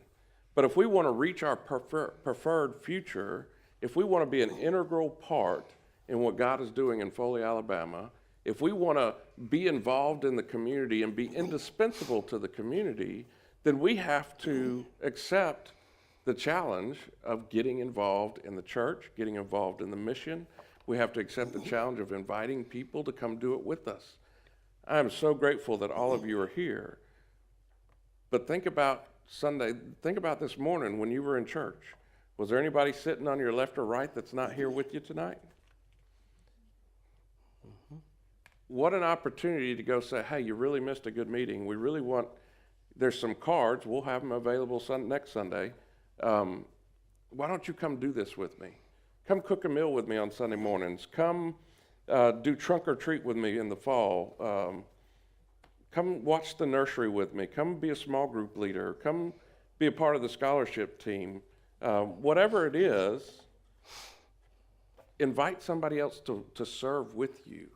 B: But if we want to reach our preferred future, if we want to be an integral part in what God is doing in Foley, Alabama, if we want to be involved in the community and be indispensable to the community, then we have to accept the challenge of getting involved in the church, getting involved in the mission. We have to accept the challenge of inviting people to come do it with us. I am so grateful that all of you are here. But think about Sunday, think about this morning when you were in church. Was there anybody sitting on your left or right that's not here with you tonight? What an opportunity to go say, hey, you really missed a good meeting. We really want, there's some cards. We'll have them available next Sunday. Why don't you come do this with me? Come cook a meal with me on Sunday mornings. Come do trunk or treat with me in the fall. Come watch the nursery with me. Come be a small group leader. Come be a part of the scholarship team. Whatever it is, invite somebody else to serve with you.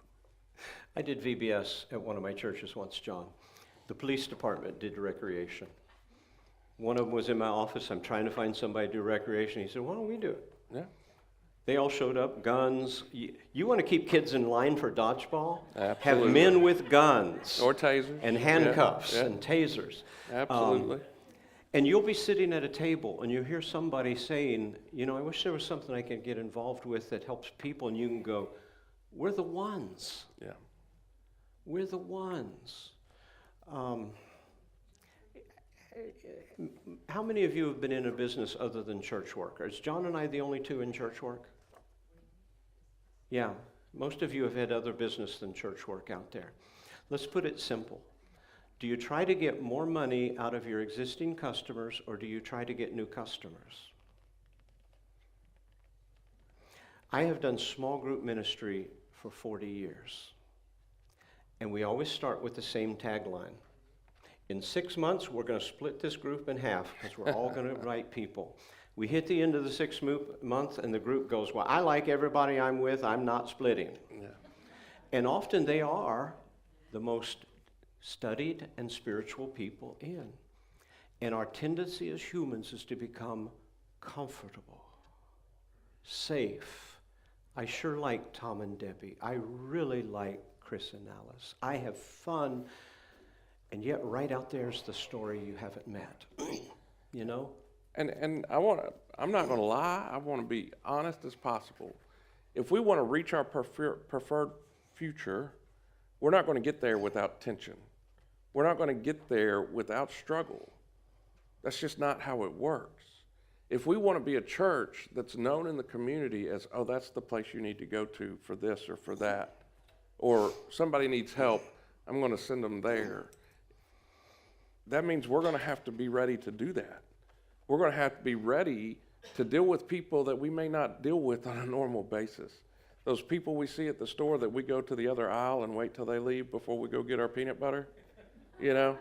A: I did VBS at one of my churches once, John. The police department did recreation. One of them was in my office. I'm trying to find somebody to do recreation. He said, why don't we do it?
B: Yeah.
A: They all showed up, guns. You want to keep kids in line for dodgeball?
B: Absolutely.
A: Have men with guns.
B: Or tasers.
A: And handcuffs
B: Yeah.
A: and tasers.
B: Absolutely.
A: And you'll be sitting at a table and you hear somebody saying, you know, I wish there was something I could get involved with that helps people. And you can go, we're the ones.
B: Yeah.
A: We're the ones. How many of you have been in a business other than church work? Is John and I the only two in church work? Yeah, most of you have had other business than church work out there. Let's put it simple. Do you try to get more money out of your existing customers, or do you try to get new customers? I have done small group ministry for 40 years, and we always start with the same tagline. In 6 months, we're going to split this group in half because we're all going to invite people. We hit the end of the 6th month, and the group goes, well, I like everybody I'm with. I'm not splitting.
B: Yeah.
A: And often they are the most studied and spiritual people in. And our tendency as humans is to become comfortable, safe. I sure like Tom and Debbie. I really like Chris and Alice. I have fun. And yet right out there is the story you haven't met, you know?
B: And I'm not going to lie. I want to be honest as possible. If we want to reach our preferred future, we're not going to get there without tension. We're not going to get there without struggle. That's just not how it works. If we want to be a church that's known in the community as, oh, that's the place you need to go to for this or for that, or somebody needs help, I'm going to send them there. That means we're going to have to be ready to do that. We're going to have to be ready to deal with people that we may not deal with on a normal basis. Those people we see at the store that we go to the other aisle and wait till they leave before we go get our peanut butter, you know?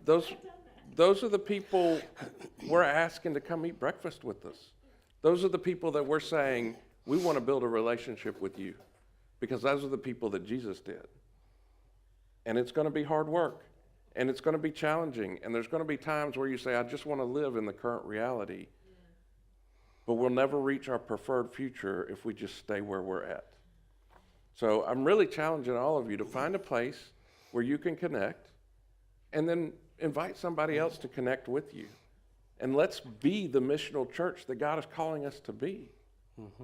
B: Those are the people we're asking to come eat breakfast with us. Those are the people that we're saying, we want to build a relationship with you, because those are the people that Jesus did. And it's going to be hard work, and it's going to be challenging, and there's going to be times where you say, I just want to live in the current reality. But we'll never reach our preferred future if we just stay where we're at. So I'm really challenging all of you to find a place where you can connect, and then invite somebody else to connect with you. And let's be the missional church that God is calling us to be.
A: Mm-hmm.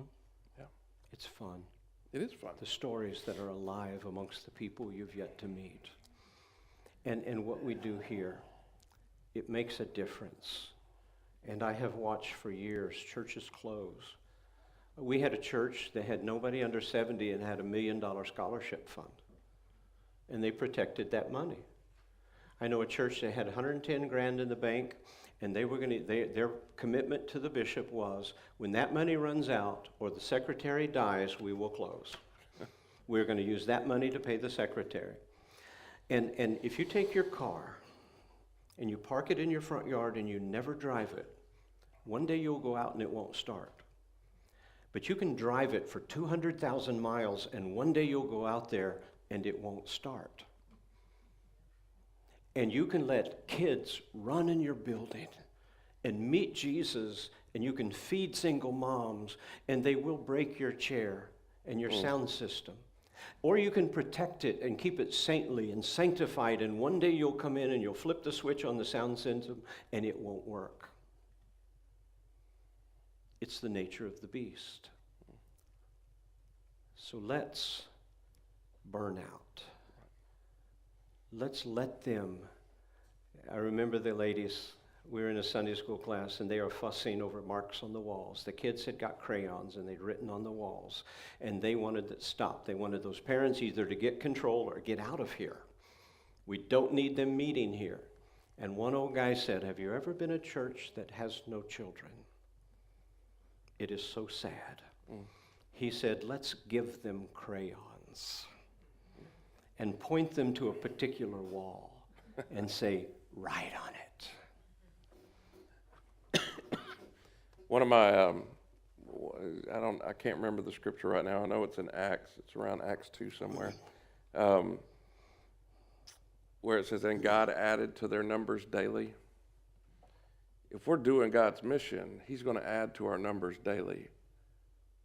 B: Yeah.
A: It's fun.
B: It is fun.
A: The stories that are alive amongst the people you've yet to meet. And what we do here, it makes a difference. And I have watched for years churches close. We had a church that had nobody under 70 and had $1 million scholarship fund. And they protected that money. I know a church that had 110 grand in the bank, and they were their commitment to the bishop was, when that money runs out or the secretary dies, we will close. We're going to use that money to pay the secretary. And if you take your car and you park it in your front yard and you never drive it, one day you'll go out and it won't start. But you can drive it for 200,000 miles and one day you'll go out there and it won't start. And you can let kids run in your building and meet Jesus, and you can feed single moms, and they will break your chair and your sound system. Or you can protect it and keep it saintly and sanctified, and one day you'll come in and you'll flip the switch on the sound system and it won't work. It's the nature of the beast. So let's burn out. Let's let them. I remember the ladies, we were in a Sunday school class and they were fussing over marks on the walls. The kids had got crayons and they'd written on the walls and they wanted it stopped. They wanted those parents either to get control or get out of here. We don't need them meeting here. And one old guy said, "Have you ever been a church that has no children? It is so sad." He said, "Let's give them crayons and point them to a particular wall and say, write on it."
B: One of my, I can't remember the scripture right now. I know it's in Acts. It's around Acts 2 somewhere, where it says, "And God added to their numbers daily." If we're doing God's mission, He's going to add to our numbers daily.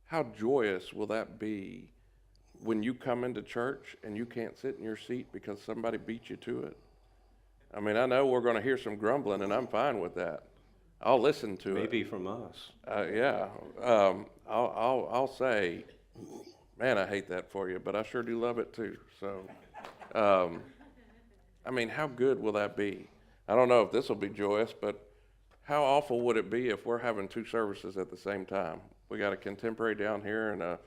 B: How joyous will that be when you come into church and you can't sit in your seat because somebody beat you to it? I mean, I know we're going to hear some grumbling, and I'm fine with that. I'll listen to it.
A: Maybe from us.
B: Yeah. I'll say, man, I hate that for you, but I sure do love it too. So, I mean, how good will that be? I don't know if this will be joyous, but how awful would it be if we're having two services at the same time? We got a contemporary down here and a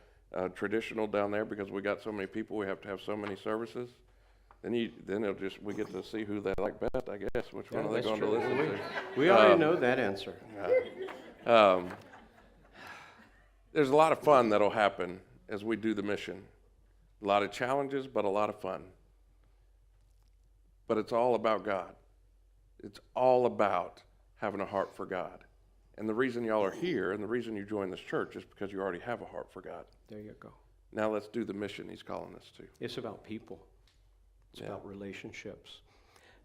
B: traditional down there because we got so many people. We have to have so many services. Then we get to see who they like best, I guess. Which one are they going to listen to?
A: We already know that answer.
B: There's a lot of fun that'll happen as we do the mission. A lot of challenges, but a lot of fun. But it's all about God. It's all about having a heart for God. And the reason y'all are here and the reason you join this church is because you already have a heart for God.
A: There you go.
B: Now let's do the mission He's calling us to.
A: It's about people. It's
B: Yeah.
A: about relationships.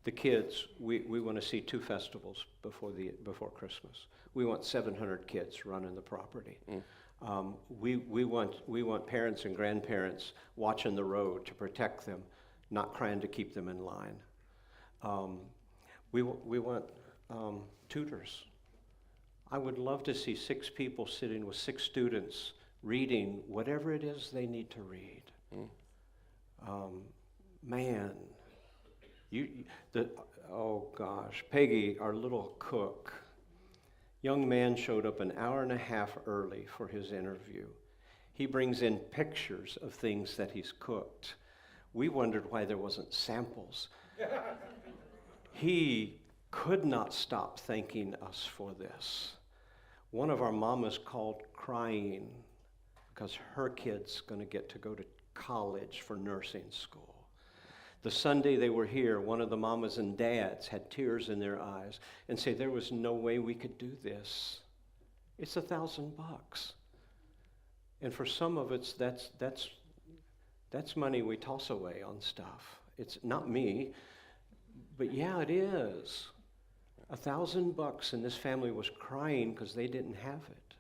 A: The kids, we want to see 2 festivals before Christmas. We want 700 kids running the property. We want parents and grandparents watching the road to protect them, not trying to keep them in line. We want tutors. I would love to see 6 people sitting with 6 students reading whatever it is they need to read. Oh gosh, Peggy, our little cook, young man showed up an hour and a half early for his interview. He brings in pictures of things that he's cooked. We wondered why there wasn't samples. He could not stop thanking us for this. One of our mamas called crying because her kid's going to get to go to college for nursing school. The Sunday they were here, one of the mamas and dads had tears in their eyes and said, "There was no way we could do this. It's $1,000. And for some of us, that's money we toss away on stuff. It's not me, but yeah, it is. $1,000, and this family was crying because they didn't have it.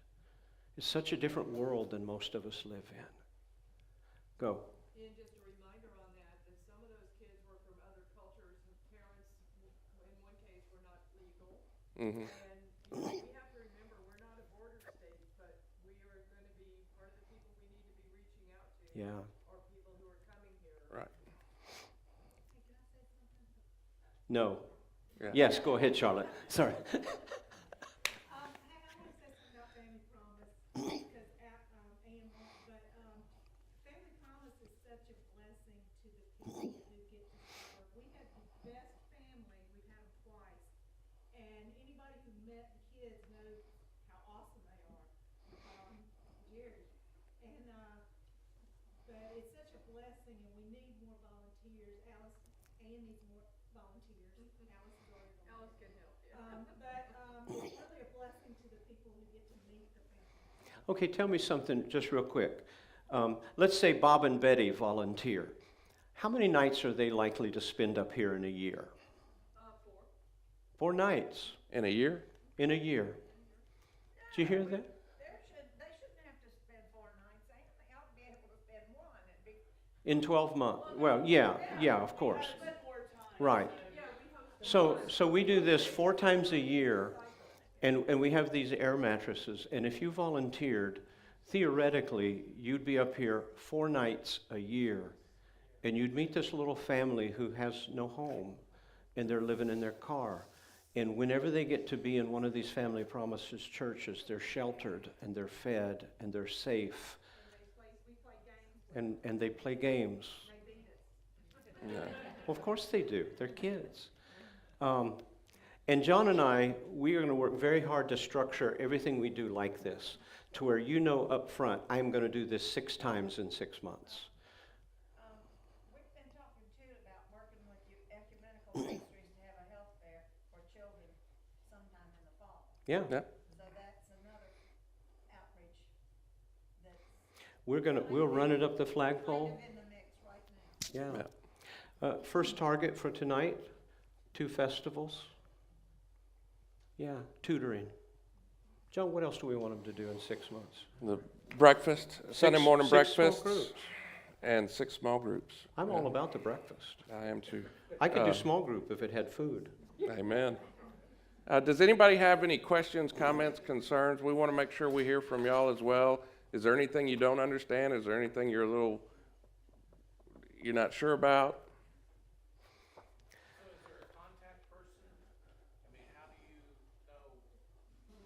A: It's such a different world than most of us live in. Go.
D: And just a reminder on that some of those kids were from other cultures, and parents, in one case, were not legal.
B: Mm-hmm.
D: And we have to remember, we're not a border state, but we are going to be part of the people we need to be reaching out to.
A: Yeah.
D: Or people who are coming here.
B: Right.
A: No.
B: Yeah.
A: Yes, go ahead, Charlotte. Sorry.
E: Hey, I want to say something about Family Promise, because Ann won't, but Family Promise is such a blessing to the people who do get to serve. We have the best family, we've had them twice, and anybody who met the kids knows how awesome they are. Jerry. But it's such a blessing, and we need more volunteers. Alice needs more volunteers. Alice is already volunteering.
D: Alice can help, yeah.
E: It's really a blessing to the people who get to meet the family.
A: Okay, tell me something just real quick. Let's say Bob and Betty volunteer. How many nights are they likely to spend up here in a year?
D: 4.
A: 4 nights
B: In a year?
A: in a year. Did you hear that?
C: They shouldn't have to spend 4 nights, they ought to be able to spend one, it'd be.
A: In 12 months. Well, yeah, of course. Right. So we do this 4 times a year, and we have these air mattresses. And if you volunteered, theoretically, you'd be up here 4 nights a year, and you'd meet this little family who has no home, and they're living in their car. And whenever they get to be in one of these Family Promises churches, they're sheltered, and they're fed, and they're safe.
D: We play games.
A: And they play games.
D: They beat us.
B: Yeah.
A: Well, of course they do. They're kids. And John and I, we are going to work very hard to structure everything we do like this, to where you know up front, I'm going to do this 6 times in 6 months.
C: We've been talking too about working with ecumenical ministries to have a health fair for children sometime in the fall.
A: Yeah.
B: Yeah.
C: So that's another outreach that's
A: We'll run it up the flagpole.
C: kind of in the mix right now.
A: Yeah. First target for tonight, 2 festivals. Yeah, tutoring. John, what else do we want them to do in 6 months?
B: The breakfast, Sunday morning
A: 6 small
B: breakfast,
A: groups.
B: and 6 small groups.
A: I'm all about the breakfast.
B: I am too.
A: I could do small group if it had food.
B: Amen. Does anybody have any questions, comments, concerns? We want to make sure we hear from y'all as well. Is there anything you don't understand? Is there anything you're not sure about?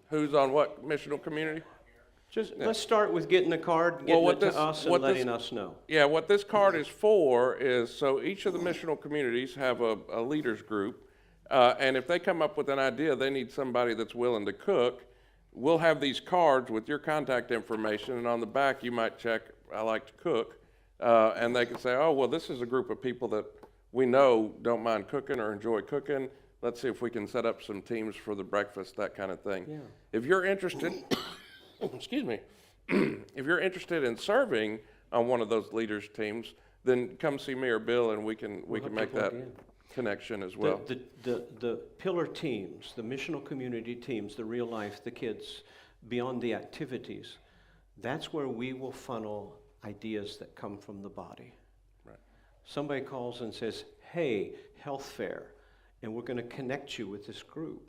B: Who's on what missional community?
A: Just, let's start with getting the card, getting it to us, and letting us know.
B: Yeah, what this card is for is, so each of the missional communities have a leaders group, and if they come up with an idea, they need somebody that's willing to cook. We'll have these cards with your contact information, and on the back you might check, I like to cook, and they can say, oh, well, this is a group of people that we know don't mind cooking or enjoy cooking. Let's see if we can set up some teams for the breakfast, that kind of thing.
A: Yeah.
B: If you're interested, excuse me, if you're interested in serving on one of those leaders teams, then come see me or Bill, and we can
A: We'll have
B: make
A: to plug
B: that
A: in.
B: connection as well.
A: The pillar teams, the missional community teams, the real life, the kids, beyond the activities, that's where we will funnel ideas that come from the body.
B: Right.
A: Somebody calls and says, hey, health fair, and we're going to connect you with this group.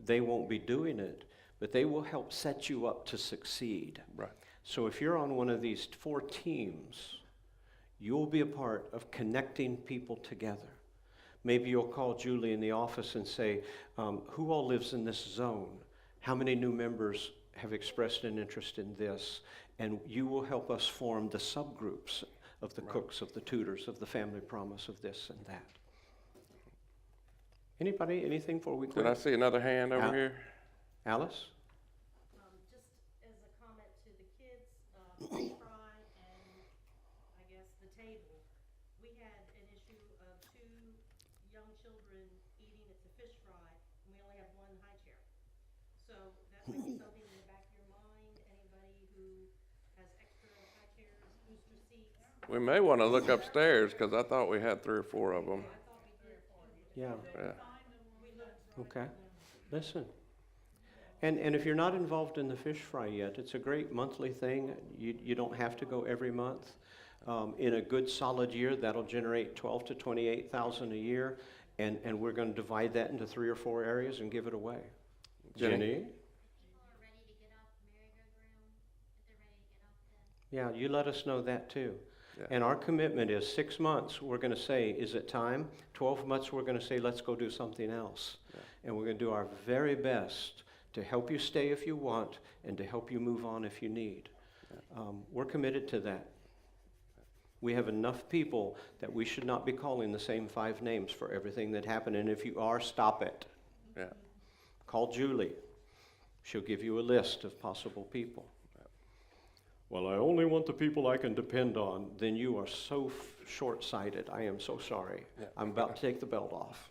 A: They won't be doing it, but they will help set you up to succeed.
B: Right.
A: So if you're on one of these 4 teams, you'll be a part of connecting people together. Maybe you'll call Julie in the office and say, who all lives in this zone? How many new members have expressed an interest in this? And you will help us form the subgroups of the cooks, of the tutors, of the family promise, of this and that. Anybody, anything before we
B: Did
A: quit?
B: I see another hand over here?
A: Alice?
F: Just as a comment to the kids, fish fry and I guess the table. We had an issue of 2 young children eating at the fish fry, and we only have 1 high chair. So that might be something in the back of your mind, anybody who has extra high chairs, booster seats.
B: We may want to look upstairs, because I thought we had 3 or 4 of them.
A: Yeah.
B: Yeah.
A: Okay. Listen. And if you're not involved in the fish fry yet, it's a great monthly thing. You don't have to go every month. In a good solid year, that'll generate $12,000 to $28,000 a year, and we're going to divide that into 3 or 4 areas and give it away.
B: Jenny?
A: Jenny?
G: People are ready to get off the merry-go-round, if they're ready to get off the.
A: Yeah, you let us know that too.
B: Yeah.
A: And our commitment is 6 months, we're going to say, is it time? 12 months, we're going to say, let's go do something else.
B: Yeah.
A: And we're going to do our very best to help you stay if you want and to help you move on if you need. We're committed to that. We have enough people that we should not be calling the same 5 names for everything that happened. And if you are, stop it.
B: Yeah.
A: Call Julie. She'll give you a list of possible people. well, I only want the people I can depend on, then you are so short-sighted. I am so sorry.
B: Yeah.
A: I'm about to take the belt off.